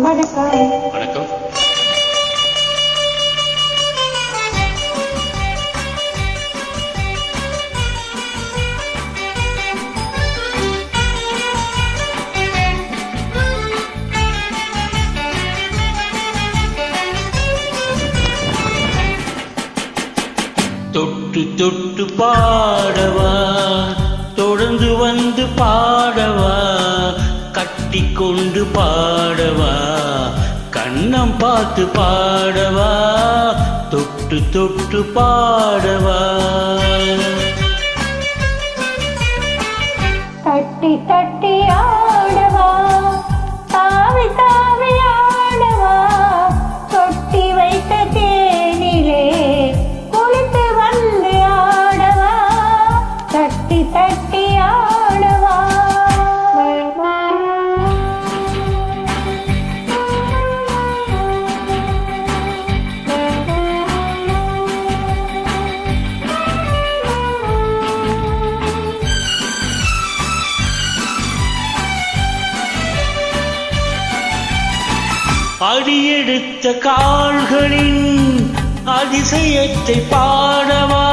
வணக்கம். வணக்கம். தொட்டு தொட்டு பாடவா, தொடர்ந்து வந்து பாடவா, கட்டி கொண்டு பாடவா, கண்ணம் பார்த்து பாடவா, தொட்டு தொட்டு பாடவா. தட்டி தட்டி ஆடவா, தாவி தாவி ஆடவா, தொட்டி வைத்த தேனிலே குளித்து வந்து ஆடவா, தட்டி தட்டி ஆடவா. அடியெடுத்த கால்களின் அதிசயத்தை பாடவா,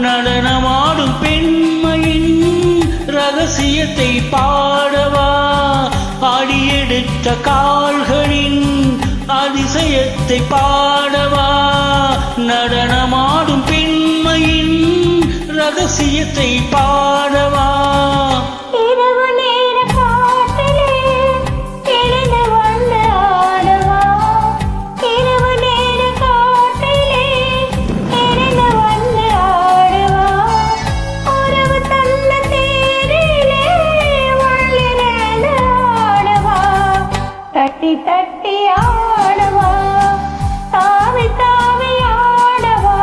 நடனமாடும் பெண்மையின் ரகசியத்தை பாடவா. அடியெடுத்த கால்களின் அதிசயத்தை பாடவா, நடனமாடும் பெண்மையின் ரகசியத்தை பாடவா. இரவு நேர காட்டிலே எழுந்து வந்து ஆடவா, இரவு நேர காட்டிலே எழுந்து வந்து ஆடவா, உறவு தந்த தேரிலே வள்ளிரேந்து ஆடவா, தட்டி தட்டி ஆடவா, தாவி தாவி ஆடவா,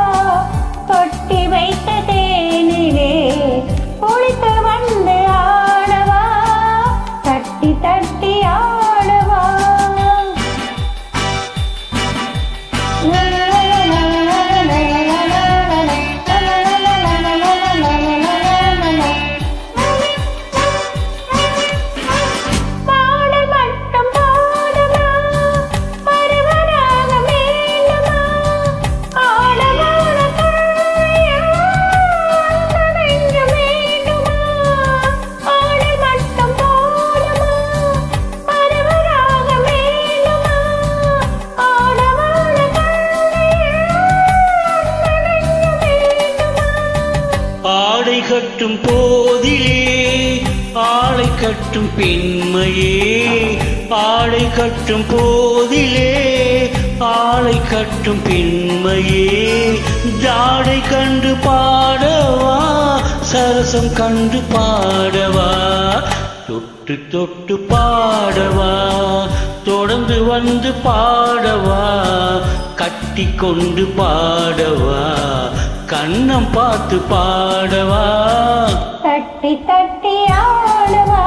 தொட்டி வைத்த தேனிலே குளித்து வந்து ஆடவா, தட்டி தட்டி ஆடவா. பாடல் மட்டும் பாடுமா, பருவராக வேண்டுமா, ஆடவான கண்ணையா நனைஞ்ச வேண்டுமா, பாடல் மட்டும் பாடுமா, பருவராக வேண்டுமா, ஆடவான கண்ணையா நனைஞ்ச வேண்டுமா. ஆடை கட்டும் போதிலே ஆளை கட்டும் பெண்மையே, ஆடை கட்டும் போதிலே ஆளை கட்டும் பெண்மையே, ஜாடை கண்டு பாடவா, சரசம் கண்டு பாடவா, தொட்டு தொட்டு பாடவா, தொடர்ந்து வந்து பாடவா, கட்டி கொண்டு பாடவா, கண்ணம் பார்த்து பாடவா. தட்டி தட்டி ஆடவா,